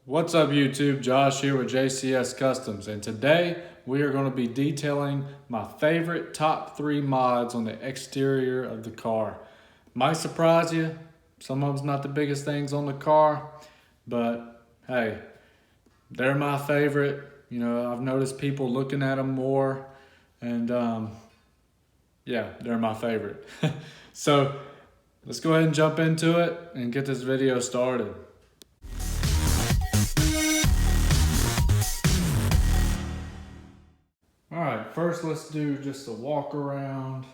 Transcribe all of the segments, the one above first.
What's up YouTube? Josh here with JCS Customs, and today we are going to be detailing my favorite top 3 mods on the exterior of the car. Might surprise you, some of them's not the biggest things on the car, but hey, they're my favorite. You know, I've noticed people looking at them more, and yeah, they're my favorite. So let's go ahead and jump into it and get this video started. Alright, first let's do just a walk around.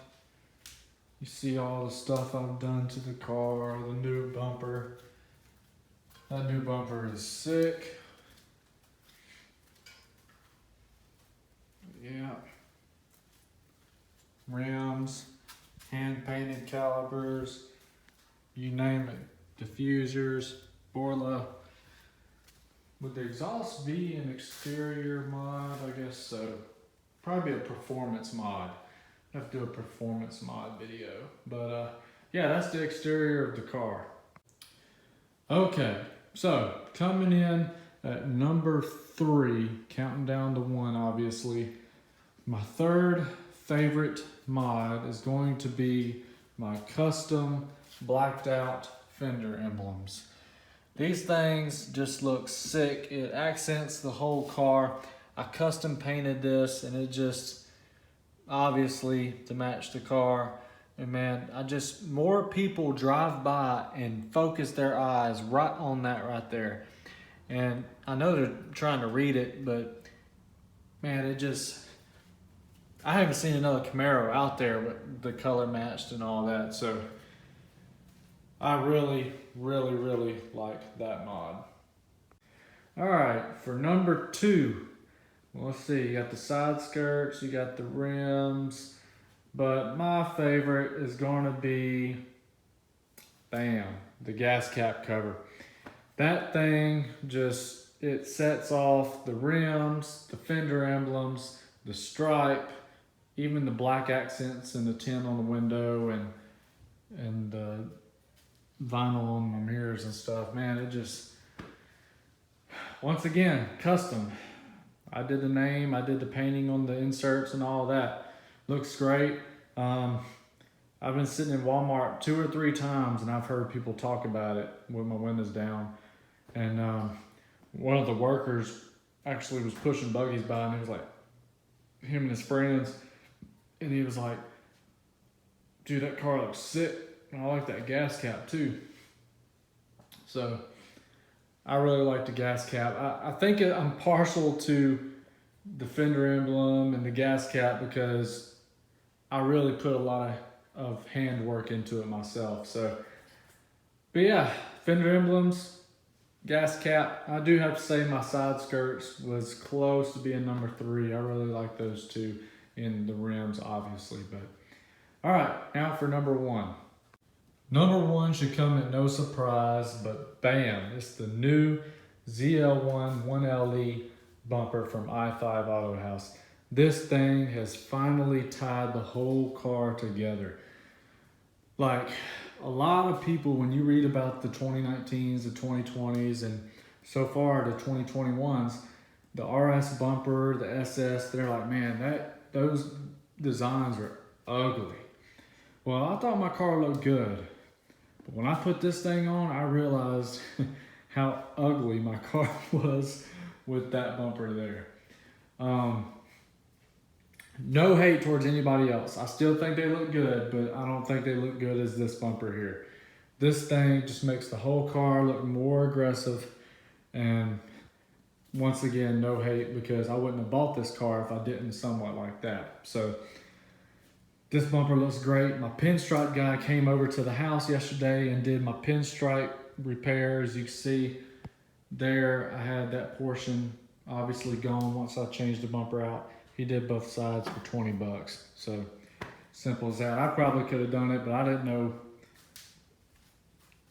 You see all the stuff I've done to the car, the new bumper. That new bumper is sick. Yeah. Rims, hand painted calipers, you name it. Diffusers, Borla. Would the exhaust be an exterior mod? I guess so. Probably a performance mod. I have to do a performance mod video. But yeah, that's the exterior of the car. Okay, so coming in at number 3, counting down to 1 obviously. My third favorite mod is going to be my custom blacked out Fender Emblems. These things just look sick. It accents the whole car. I custom painted this, and it just obviously to match the car. And man, more people drive by and focus their eyes right on that right there. And I know they're trying to read it, but man, I haven't seen another Camaro out there with the color matched and all that. So I really like that mod. All right, for number 2, well, let's see, you got the side skirts, you got the rims, but my favorite is going to be, bam, the gas cap cover. That thing it sets off the rims, the Fender emblems, the stripe, even the black accents and the tint on the window and the vinyl on my mirrors and stuff. Man, it just, once again, custom. I did the name, I did the painting on the inserts and all that. Looks great. I've been sitting in Walmart 2 or 3 times and I've heard people talk about it with my windows down. And one of the workers actually was pushing buggies by, and he was like, him and his friends, and he was like, dude, that car looks sick. And I like that gas cap too. So I really like the gas cap. I think I'm partial to the Fender emblem and the gas cap because I really put a lot of handwork into it myself. So, but yeah, Fender emblems, gas cap. I do have to say my side skirts was close to being number 3. I really like those two, in the rims obviously. But all right, now for number 1. Number 1 should come at no surprise, but bam, it's the new ZL1 1LE bumper from i5 Auto House. This thing has finally tied the whole car together. Like, a lot of people, when you read about the 2019s, the 2020s, and so far the 2021s, the RS bumper, the SS, they're like, man, those designs are ugly. Well, I thought my car looked good. But when I put this thing on, I realized how ugly my car was with that bumper there. No hate towards anybody else. I still think they look good, but I don't think they look good as this bumper here. This thing just makes the whole car look more aggressive. And once again, no hate, because I wouldn't have bought this car if I didn't somewhat like that. So this bumper looks great. My pinstripe guy came over to the house yesterday and did my pinstripe repairs. You can see there, I had that portion obviously gone once I changed the bumper out. He did both sides for 20 bucks. So simple as that. I probably could have done it, but I didn't know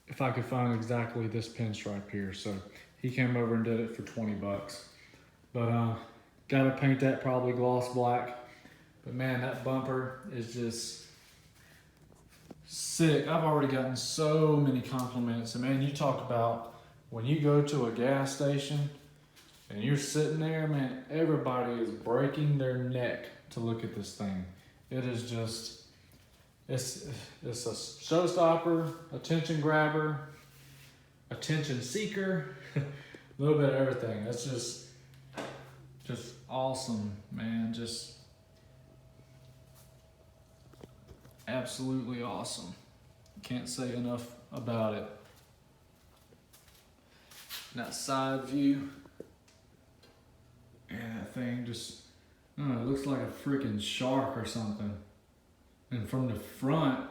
if I could find exactly this pinstripe here. So he came over and did it for 20 bucks. But gotta paint that probably gloss black. But man, that bumper is just sick. I've already gotten so many compliments. And man, you talk about when you go to a gas station and you're sitting there, man, everybody is breaking their neck to look at this thing. It is just, it's a showstopper, attention grabber, attention seeker, a little bit of everything. That's just awesome, man. Just absolutely awesome. Can't say enough about it. And that side view, and that thing just, I don't know, it looks like a freaking shark or something. And from the front,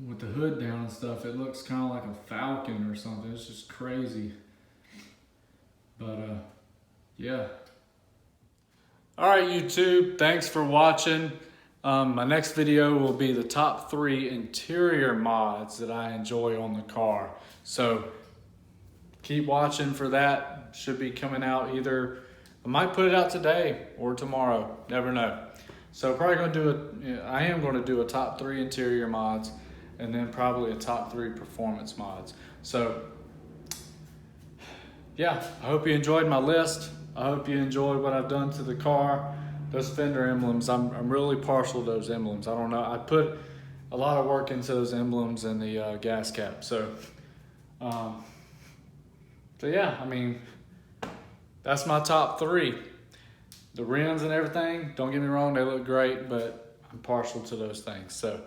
with the hood down and stuff, it looks kind of like a falcon or something. It's just crazy. But yeah. All right, YouTube, thanks for watching. My next video will be the top 3 interior mods that I enjoy on the car. So keep watching for that. Should be coming out either, I might put it out today or tomorrow, never know. So probably gonna do I am gonna do a top 3 interior mods and then probably a top 3 performance mods. So yeah, I hope you enjoyed my list. I hope you enjoyed what I've done to the car. Those Fender emblems, I'm really partial to those emblems. I don't know, I put a lot of work into those emblems and the gas cap. So yeah, I mean, that's my top 3. The rims and everything, don't get me wrong, they look great, but I'm partial to those things. So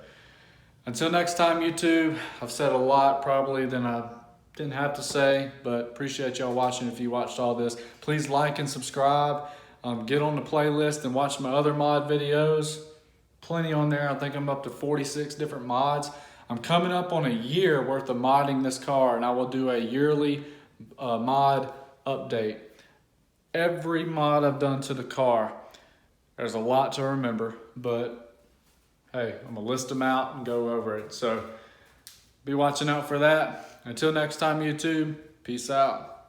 until next time, YouTube, I've said a lot probably than I didn't have to say, but appreciate y'all watching. If you watched all this, please like and subscribe. Get on the playlist and watch my other mod videos. Plenty on there. I think I'm up to 46 different mods. I'm coming up on a year worth of modding this car, and I will do a yearly mod update. Every mod I've done to the car, there's a lot to remember, but hey, I'm gonna list them out and go over it. So be watching out for that. Until next time, YouTube, peace out.